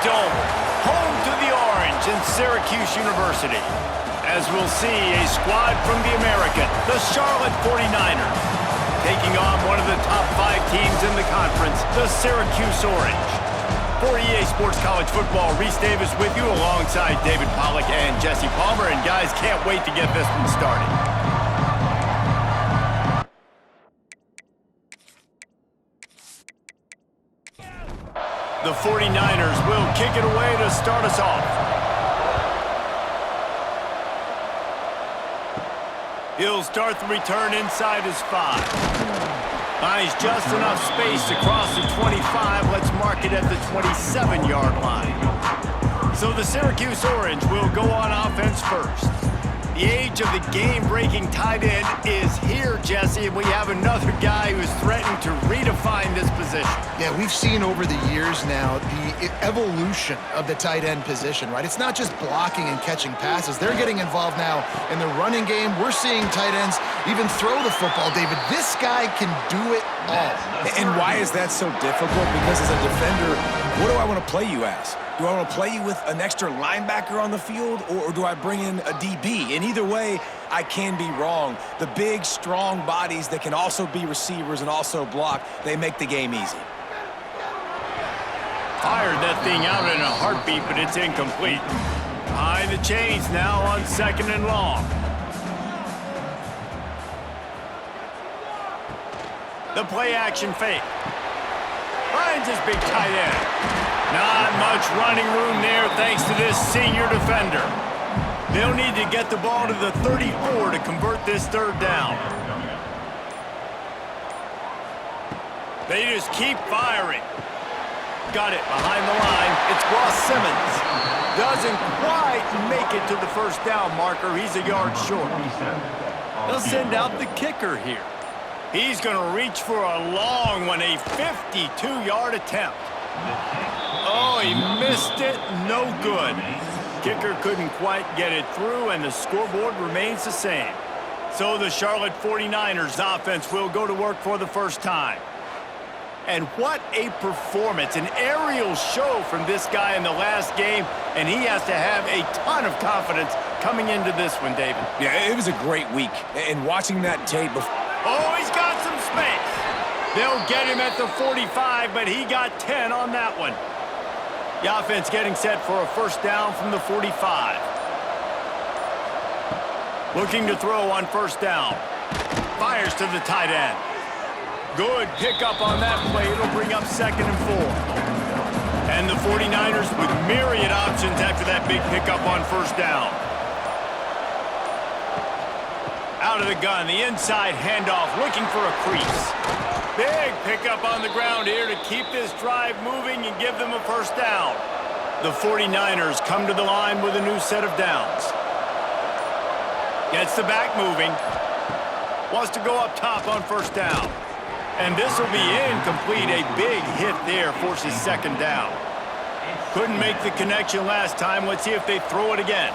Dome, home to the Orange in Syracuse University. As we'll see, a squad from the American, the Charlotte 49ers, taking on one of the top 5 teams in the conference, the Syracuse Orange. For EA Sports College Football, Reese Davis with you alongside David Pollack and Jesse Palmer. And guys, can't wait to get this one started. The 49ers will kick it away to start us off. He'll start the return inside his 5. Finds just enough space to cross the 25. Let's mark it at the 27-yard line. So the Syracuse Orange will go on offense first. The age of the game-breaking tight end is here, Jesse, and we have another guy who's threatening to redefine this position. Yeah, we've seen over the years now the evolution of the tight end position, right? It's not just blocking and catching passes. They're getting involved now in the running game. We're seeing tight ends even throw the football, David. This guy can do it all. And why is that so difficult? Because as a defender, what do I want to play you as? Do I want to play you with an extra linebacker on the field, or do I bring in a DB? And either way, I can be wrong. The big, strong bodies that can also be receivers and also block, they make the game easy. Fired that thing out in a heartbeat, but it's incomplete. Behind the chains now on 2nd and long. The play action fake. Finds his big tight end. Not much running room there thanks to this senior defender. They'll need to get the ball to the 34 to convert this 3rd down. They just keep firing. Got it behind the line. It's Ross Simmons. Doesn't quite make it to the 1st down marker. He's a yard short. They'll send out the kicker here. He's going to reach for a long one, a 52-yard attempt. Oh, he missed it. No good. Kicker couldn't quite get it through, and the scoreboard remains the same. So the Charlotte 49ers offense will go to work for the first time. And what a performance, an aerial show from this guy in the last game, and he has to have a ton of confidence coming into this one, David. Yeah, it was a great week, and watching that tape before... Oh, he's got some space. They'll get him at the 45, but he got 10 on that one. The offense getting set for a 1st down from the 45. Looking to throw on 1st down. Fires to the tight end. Good pickup on that play. It'll bring up 2nd and 4. And the 49ers with myriad options after that big pickup on 1st down. Out of the gun, the inside handoff, looking for a crease. Big pickup on the ground here to keep this drive moving and give them a 1st down. The 49ers come to the line with a new set of downs. Gets the back moving. Wants to go up top on 1st down. And this will be incomplete. A big hit there forces 2nd down. Couldn't make the connection last time. Let's see if they throw it again.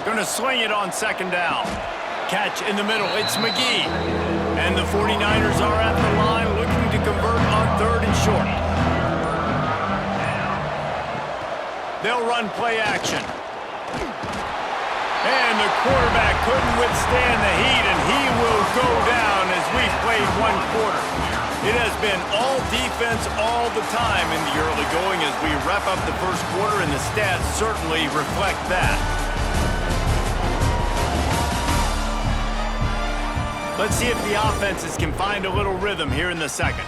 Going to swing it on 2nd down. Catch in the middle. It's McGee. And the 49ers are at the line looking to convert on 3rd and short. They'll run play action. And the quarterback couldn't withstand the heat, and he will go down as we've played 1 quarter. It has been all defense all the time in the early going as we wrap up the 1st quarter, and the stats certainly reflect that. Let's see if the offenses can find a little rhythm here in the 2nd.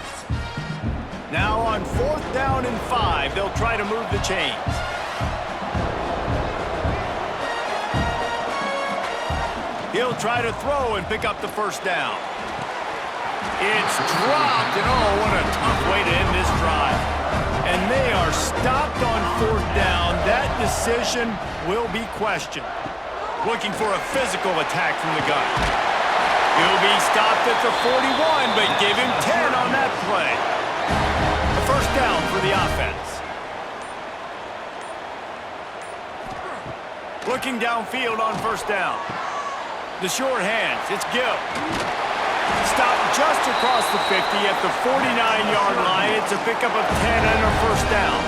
Now on 4th down and 5, they'll try to move the chains. He'll try to throw and pick up the 1st down. It's dropped, and oh, what a tough way to end this drive. And they are stopped on 4th down. That decision will be questioned. Looking for a physical attack from the gun. He'll be stopped at the 41, but give him 10 on that play. A 1st down for the offense. Looking downfield on 1st down. The short hands, it's Gill. Stopped just across the 50 at the 49-yard line. It's a pickup of 10 and a 1st down.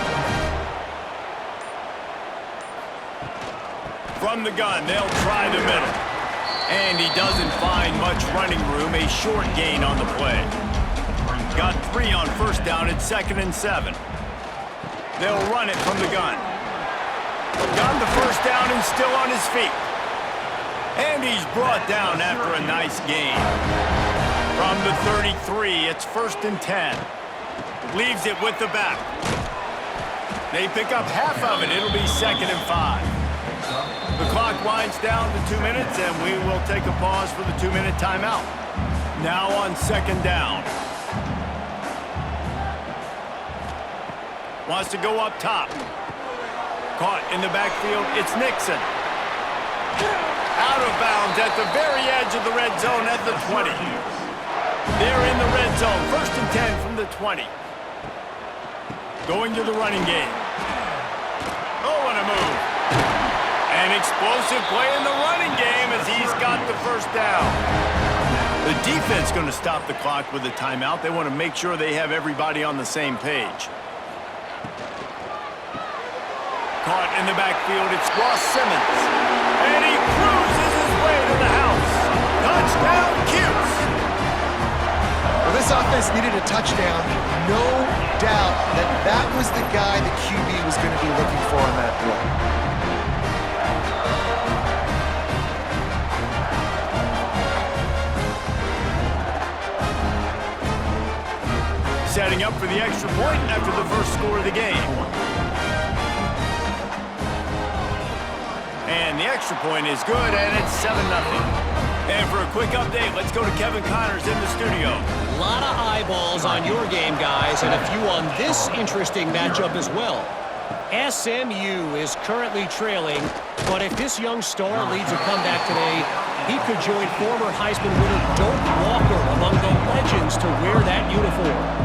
From the gun, they'll try the middle. And he doesn't find much running room, a short gain on the play. Got 3 on first down at 2nd and 7. They'll run it from the gun. Got the first down and still on his feet. And he's brought down after a nice gain. From the 33, it's 1st and 10. Leaves it with the back. They pick up half of it. It'll be 2nd and 5. The clock winds down to 2 minutes, and we will take a pause for the 2-minute timeout. Now on 2nd down. Wants to go up top. Caught in the backfield, it's Nixon. Out of bounds at the very edge of the red zone at the 20. They're in the red zone, 1st and 10 from the 20. Going to the running game. Oh, what a move. An explosive play in the running game as he's got the first down. The defense going to stop the clock with a timeout. They want to make sure they have everybody on the same page. Caught in the backfield, it's Ross Simmons. And he cruises his way to the house. Touchdown, Cuse. Well, this offense needed a touchdown. No doubt that that was the guy the QB was going to be looking for on that play. Setting up for the extra point after the first score of the game. And the extra point is good, and it's 7-0. And for a quick update, let's go to Kevin Connors in the studio. A lot of eyeballs on your game, guys, and a few on this interesting matchup as well. SMU is currently trailing, but if this young star leads a comeback today, he could join former Heisman winner Doak Walker among the legends to wear that uniform.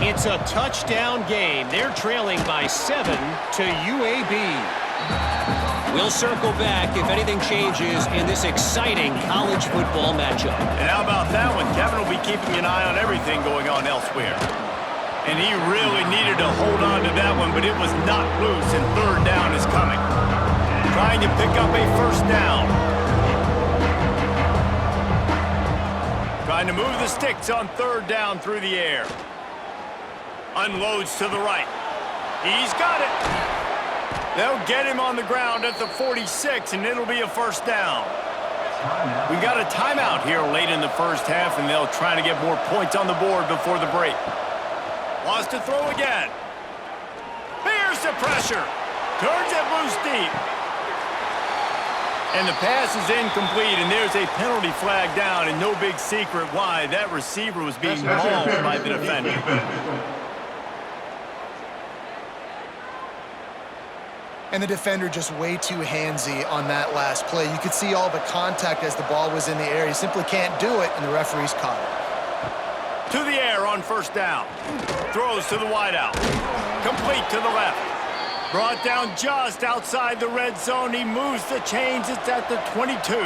It's a touchdown game. They're trailing by 7 to UAB. We'll circle back if anything changes in this exciting college football matchup. And how about that one? Kevin will be keeping an eye on everything going on elsewhere. And he really needed to hold on to that one, but it was not loose, and 3rd down is coming. Trying to pick up a 1st down. Trying to move the sticks on 3rd down through the air. Unloads to the right. He's got it. They'll get him on the ground at the 46, and it'll be a 1st down. We got a timeout here late in the first half, and they'll try to get more points on the board before the break. Wants to throw again. Here's the pressure. Turns it loose deep. And the pass is incomplete, and there's a penalty flag down, and no big secret why. That receiver was being mauled by the defender. And the defender just way too handsy on that last play. You could see all the contact as the ball was in the air. He simply can't do it, and the referee's caught it. To the air on 1st down. Throws to the wideout. Complete to the left. Brought down just outside the red zone. He moves the chains. It's at the 22.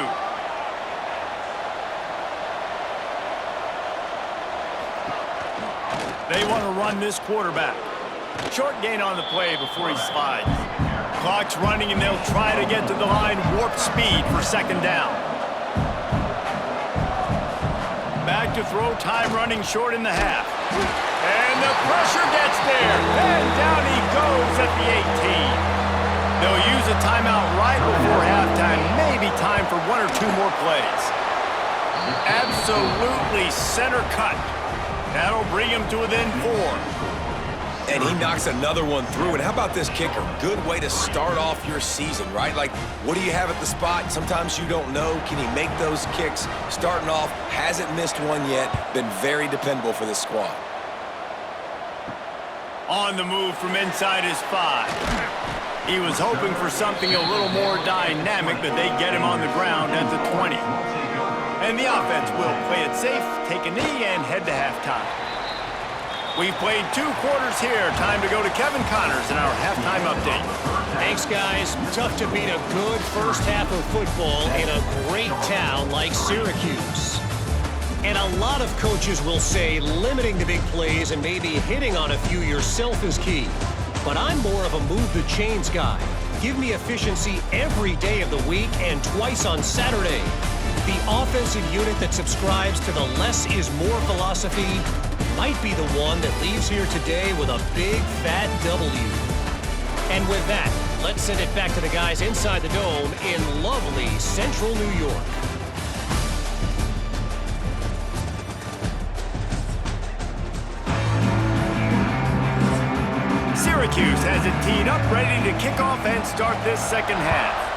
They want to run this quarterback. Short gain on the play before he slides. Clock's running, and they'll try to get to the line. Warp speed for 2nd down. Back to throw, time running short in the half. And the pressure gets there. And down he goes at the 18. They'll use a timeout right before halftime. Maybe time for 1 or 2 more plays. Absolutely center cut. That'll bring him to within 4. And he knocks another one through. And how about this kicker? Good way to start off your season, right? Like, what do you have at the spot? Sometimes you don't know. Can he make those kicks? Starting off, hasn't missed one yet. Been very dependable for this squad. On the move from inside his 5. He was hoping for something a little more dynamic, but they get him on the ground at the 20. And the offense will play it safe, take a knee, and head to halftime. We've played 2 quarters here. Time to go to Kevin Connors in our halftime update. Thanks, guys. Tough to beat a good first half of football in a great town like Syracuse. And a lot of coaches will say limiting the big plays and maybe hitting on a few yourself is key. But I'm more of a move the chains guy. Give me efficiency every day of the week and twice on Saturday. The offensive unit that subscribes to the less is more philosophy might be the one that leaves here today with a big, fat W. And with that, let's send it back to the guys inside the dome in lovely central New York. Syracuse has it teed up, ready to kick off and start this second half.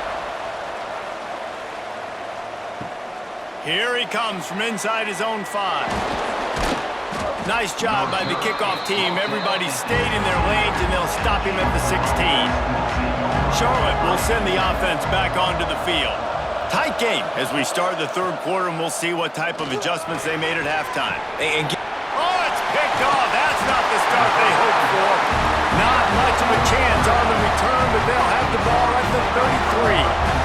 Here he comes from inside his own 5. Nice job by the kickoff team. Everybody stayed in their lanes, and they'll stop him at the 16. Charlotte will send the offense back onto the field. Tight game as we start the third quarter, and we'll see what type of adjustments they made at halftime. Oh, it's picked off. That's not the start they hoped for. Not much of a chance on the return, but they'll have the ball at the 33.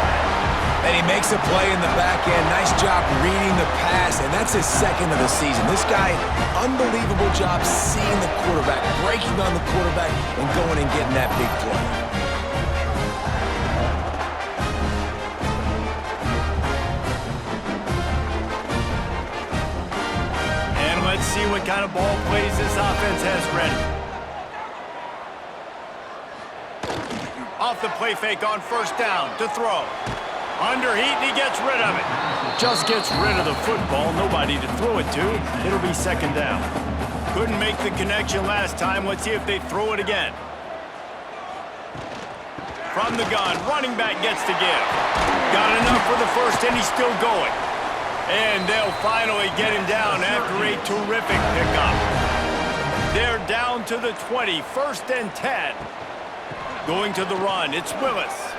And he makes a play in the back end. Nice job reading the pass, and that's his second of the season. This guy, unbelievable job seeing the quarterback, breaking on the quarterback, and going and getting that big play. And let's see what kind of ball plays this offense has ready. Off the play fake on first down to throw. Under heat, and he gets rid of it. Just gets rid of the football. Nobody to throw it to. It'll be second down. Couldn't make the connection last time. Let's see if they throw it again. From the gun, running back gets to give. Got enough for the first, and he's still going. And they'll finally get him down after a terrific pickup. They're down to the 20, 1st and 10. Going to the run, it's Willis.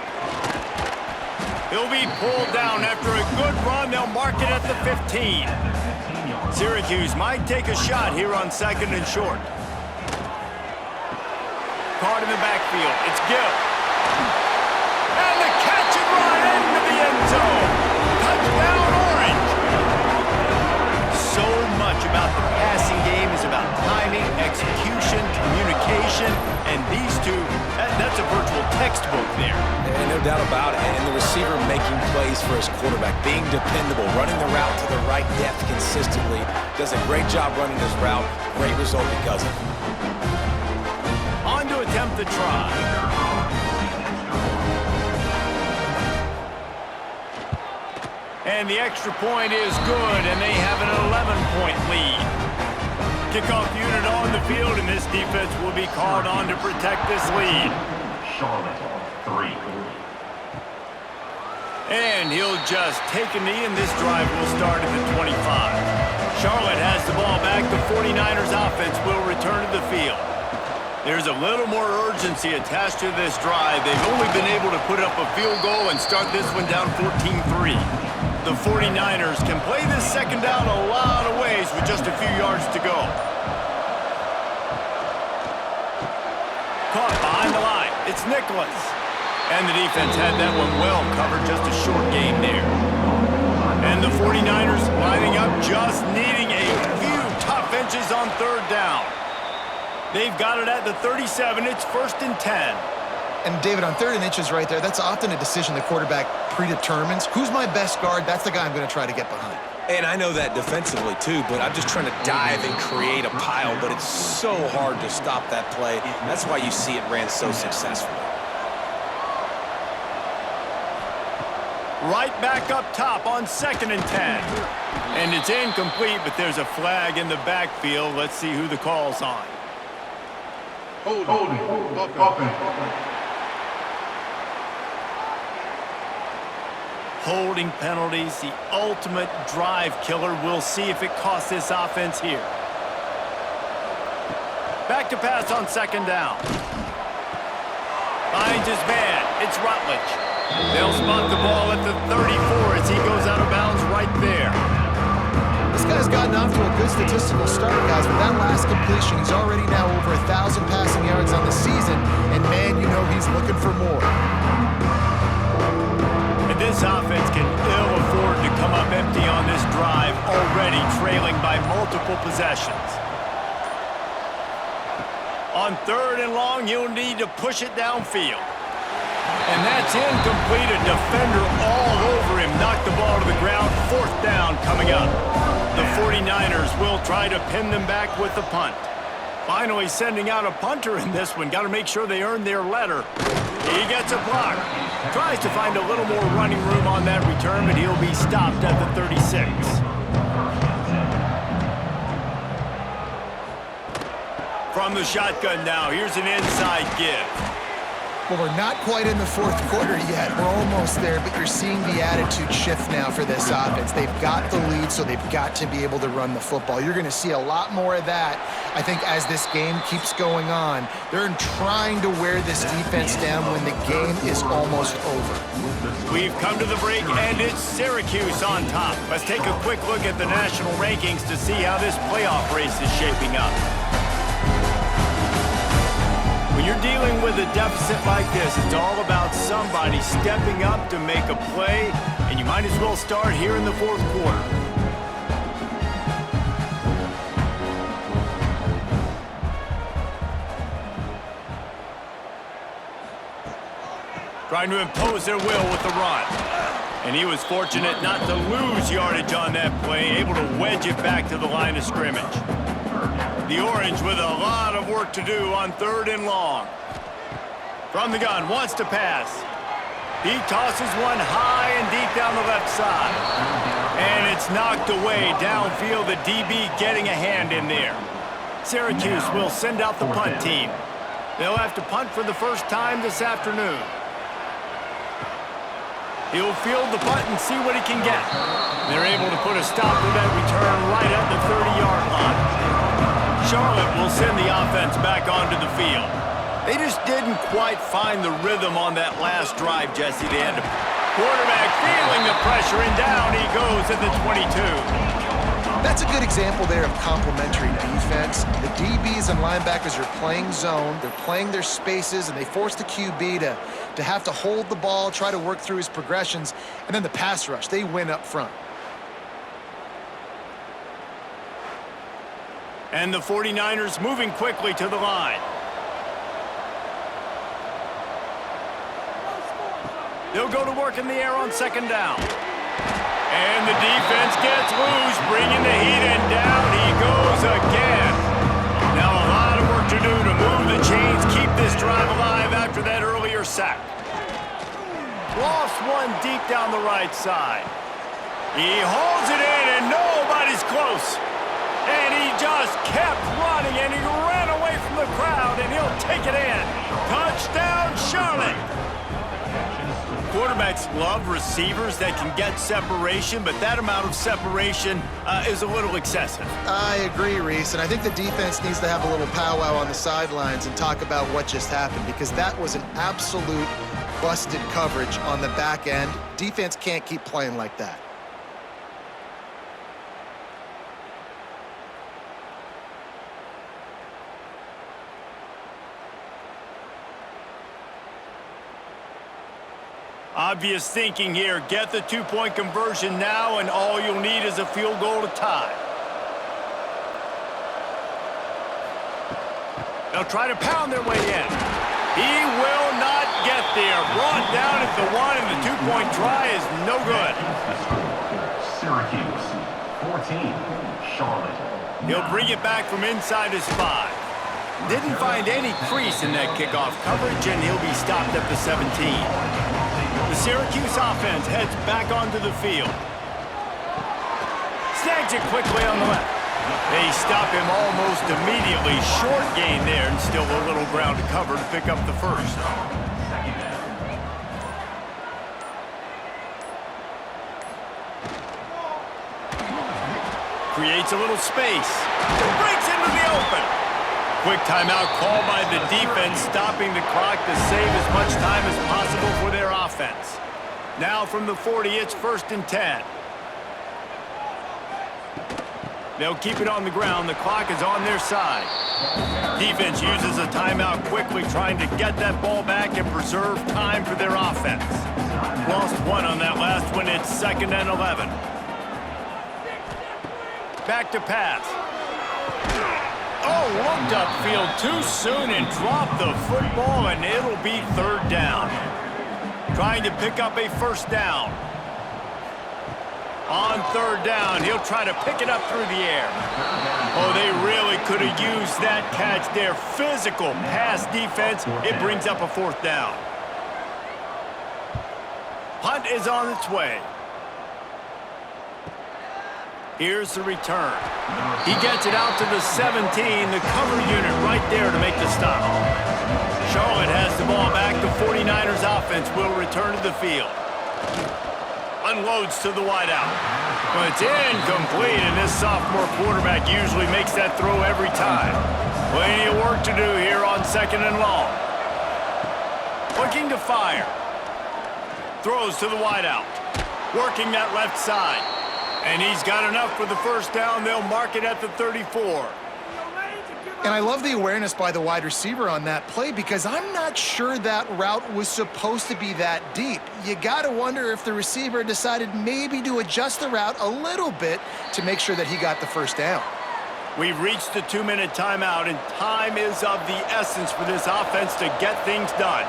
He'll be pulled down after a good run. They'll mark it at the 15. Syracuse might take a shot here on 2nd and short. Caught in the backfield. It's Gill. And the catch and run into the end zone. Touchdown, Orange. So much about the passing game is about timing, execution, communication, and these two, that's a virtual textbook there. And no doubt about it. And the receiver making plays for his quarterback, being dependable, running the route to the right depth consistently. Does a great job running his route. Great result because of it. On to attempt the try. And the extra point is good, and they have an 11-point lead. Kickoff unit on the field, and this defense will be called on to protect this lead. Charlotte, 3. And he'll just take a knee, and this drive will start at the 25. Charlotte has the ball back. The 49ers offense will return to the field. There's a little more urgency attached to this drive. They've only been able to put up a field goal and start this one down 14-3. The 49ers can play this second down a lot of ways with just a few yards to go. Caught behind the line. It's Nicholas. And the defense had that one well covered. Just a short game there. And the 49ers lining up, just needing a few tough inches on 3rd down. They've got it at the 37. It's 1st and 10. And David, on 3rd and inches right there, that's often a decision the quarterback predetermines. Who's my best guard? That's the guy I'm going to try to get behind. And I know that defensively, too, but I'm just trying to dive and create a pile, but it's so hard to stop that play. That's why you see it ran so successfully. Right back up top on 2nd and 10. And it's incomplete, but there's a flag in the backfield. Let's see who the call's on. Holding. Holding penalties, the ultimate drive killer. We'll see if it costs this offense here. Back to pass on 2nd down. Finds his man. It's Rutledge. They'll spot the ball at the 34 as he goes out of bounds right there. This guy's gotten off to a good statistical start, guys. With that last completion, he's already now over 1,000 passing yards on the season. And, man, you know he's looking for more. And this offense can ill afford to come up empty on this drive, already trailing by multiple possessions. On 3rd and long, he'll need to push it downfield. And that's incomplete. A defender all over him. Knocked the ball to the ground. 4th down coming up. The 49ers will try to pin them back with the punt. Finally sending out a punter in this one. Got to make sure they earn their letter. He gets a block. Tries to find a little more running room on that return, but he'll be stopped at the 36. From the shotgun now, here's an inside give. Well, we're not quite in the 4th quarter yet. We're almost there, but you're seeing the attitude shift now for this offense. They've got the lead, so they've got to be able to run the football. You're going to see a lot more of that, I think, as this game keeps going on. They're trying to wear this defense down when the game is almost over. We've come to the break, and it's Syracuse on top. Let's take a quick look at the national rankings to see how this playoff race is shaping up. When you're dealing with a deficit like this, it's all about somebody stepping up to make a play, and you might as well start here in the 4th quarter. Trying to impose their will with the run. And he was fortunate not to lose yardage on that play, able to wedge it back to the line of scrimmage. The Orange with a lot of work to do on 3rd and long. From the gun, wants to pass. He tosses one high and deep down the left side. And it's knocked away downfield, the DB getting a hand in there. Syracuse will send out the punt team. They'll have to punt for the first time this afternoon. He'll field the punt and see what he can get. They're able to put a stop to that return right at the 30-yard line. Charlotte will send the offense back onto the field. They just didn't quite find the rhythm on that last drive, Jesse. They had to quarterback feeling the pressure, and down he goes at the 22. That's a good example there of complementary defense. The DBs and linebackers are playing zone, they're playing their spaces, and they force the QB to have to hold the ball, try to work through his progressions, and then the pass rush, they win up front. And the 49ers moving quickly to the line. They'll go to work in the air on 2nd down. And the defense gets loose, bringing the heat, and down he goes again. Now a lot of work to do to move the chains, keep this drive alive after that earlier sack. Lost one deep down the right side. He hauls it in, and nobody's close. And he just kept running, and he ran away from the crowd, and he'll take it in. Touchdown, Charlotte! Quarterbacks love receivers that can get separation, but that amount of separation is a little excessive. I agree, Reese, and I think the defense needs to have a little powwow on the sidelines and talk about what just happened, because that was an absolute busted coverage on the back end. Defense can't keep playing like that. Obvious thinking here. Get the 2-point conversion now, and all you'll need is a field goal to tie. They'll try to pound their way in. He will not get there. Brought down at the 1, and the 2-point try is no good. Syracuse, 14. Charlotte, 9. He'll bring it back from inside his 5. Didn't find any crease in that kickoff coverage, and he'll be stopped at the 17. The Syracuse offense heads back onto the field. Snags it quickly on the left. They stop him almost immediately. Short gain there, and still a little ground to cover to pick up the first. Creates a little space. Breaks into the open. Quick timeout called by the defense, stopping the clock to save as much time as possible for their offense. Now from the 40, it's 1st and 10. They'll keep it on the ground. The clock is on their side. Defense uses a timeout quickly, trying to get that ball back and preserve time for their offense. Lost one on that last one. It's 2nd and 11. Back to pass. Oh, looked upfield too soon and dropped the football, and it'll be 3rd down. Trying to pick up a first down. On third down, he'll try to pick it up through the air. Oh, they really could have used that catch there. Physical pass defense. It brings up a fourth down. Punt is on its way. Here's the return. He gets it out to the 17, the cover unit right there to make the stop. Charlotte has the ball back. The 49ers offense will return to the field. Unloads to the wideout. But it's incomplete, and this sophomore quarterback usually makes that throw every time. Plenty of work to do here on 2nd and long. Looking to fire. Throws to the wideout. Working that left side. And he's got enough for the first down. They'll mark it at the 34. And I love the awareness by the wide receiver on that play because I'm not sure that route was supposed to be that deep. You got to wonder if the receiver decided maybe to adjust the route a little bit to make sure that he got the first down. We've reached the 2-minute timeout, and time is of the essence for this offense to get things done.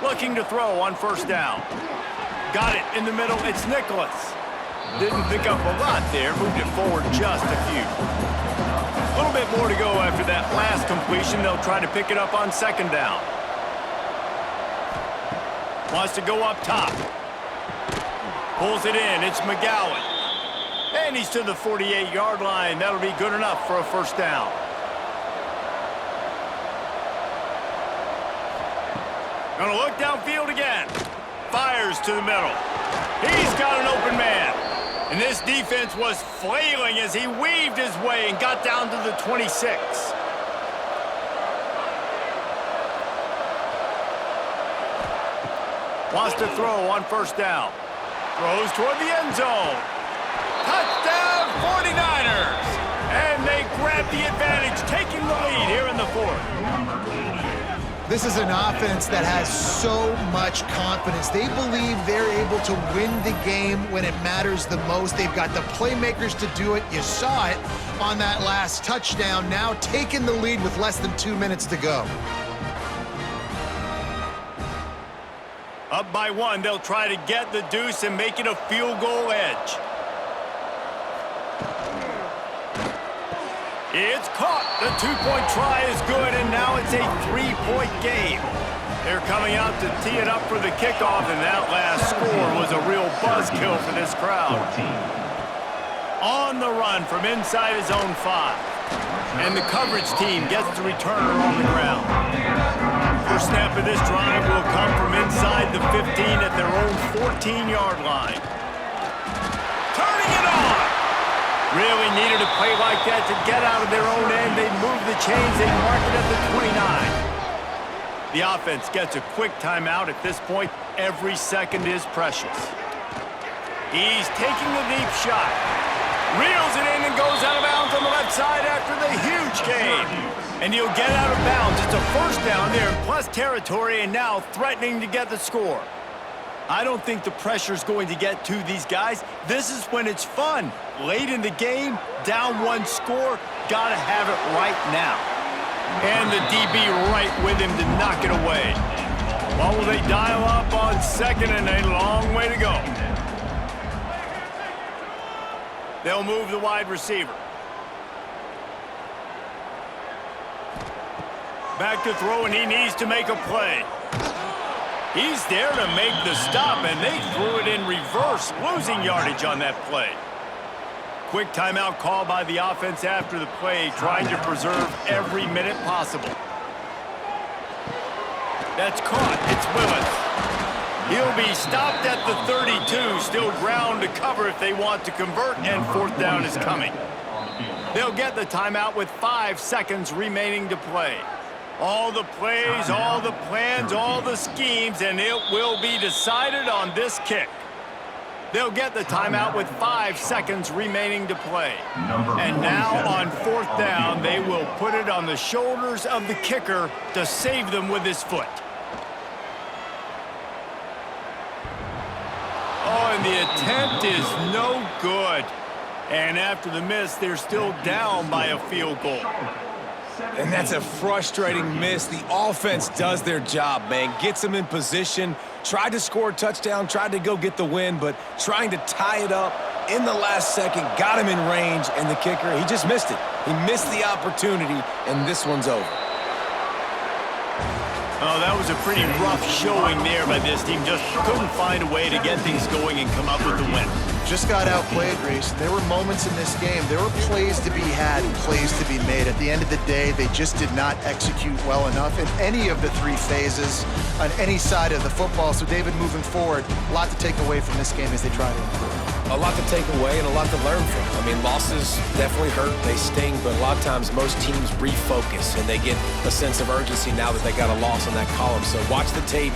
Looking to throw on first down. Got it in the middle. It's Nicholas. Didn't pick up a lot there. Moved it forward just a few. A little bit more to go after that last completion. They'll try to pick it up on 2nd down. Wants to go up top. Pulls it in. It's McGowan. And he's to the 48-yard line. That'll be good enough for a first down. Gonna look downfield again. Fires to the middle. He's got an open man. And this defense was flailing as he weaved his way and got down to the 26. Wants to throw on first down. Throws toward the end zone. Touchdown 49ers! And they grab the advantage, taking the lead here in the 4th. This is an offense that has so much confidence. They believe they're able to win the game when it matters the most. They've got the playmakers to do it. You saw it on that last touchdown. Now taking the lead with less than 2 minutes to go. Up by 1, they'll try to get the deuce and make it a field goal edge. It's caught. The 2-point try is good, and now it's a 3-point game. They're coming out to tee it up for the kickoff, and that last score was a real buzzkill for this crowd. On the run from inside his own 5. And the coverage team gets the returner on the ground. First snap of this drive will come from inside the 15 at their own 14-yard line. Turning it on! Really needed a play like that to get out of their own end. They move the chains. They mark it at the 29. The offense gets a quick timeout at this point. Every second is precious. He's taking the deep shot. Reels it in and goes out of bounds on the left side after the huge gain. And he'll get out of bounds. It's a first down there in plus territory and now threatening to get the score. I don't think the pressure's going to get to these guys. This is when it's fun. Late in the game, down 1 score, gotta have it right now. And the DB right with him to knock it away. Well, will they dial up on 2nd and a long way to go? They'll move the wide receiver. Back to throw, and he needs to make a play. He's there to make the stop, and they threw it in reverse, losing yardage on that play. Quick timeout call by the offense after the play, trying to preserve every minute possible. That's caught. It's Willis. He'll be stopped at the 32, still ground to cover if they want to convert, and 4th down is coming. They'll get the timeout with 5 seconds remaining to play. All the plays, all the plans, all the schemes, and it will be decided on this kick. They'll get the timeout with 5 seconds remaining to play. And now on 4th down, they will put it on the shoulders of the kicker to save them with his foot. Oh, and the attempt is no good. And after the miss, they're still down by a field goal. And that's a frustrating miss. The offense does their job, man. Gets them in position, tried to score a touchdown, tried to go get the win, but trying to tie it up in the last second, got him in range, and the kicker, he just missed it. He missed the opportunity, and this one's over. Oh, that was a pretty rough showing there by this team. Just couldn't find a way to get things going and come up with the win. Just got outplayed, Reese. There were moments in this game. There were plays to be had and plays to be made. At the end of the day, they just did not execute well enough in any of the three phases on any side of the football. So, David, moving forward, a lot to take away from this game as they try to improve. A lot to take away and a lot to learn from. I mean, losses definitely hurt, they sting, but a lot of times most teams refocus and they get a sense of urgency now that they got a loss on that column. So watch the tape,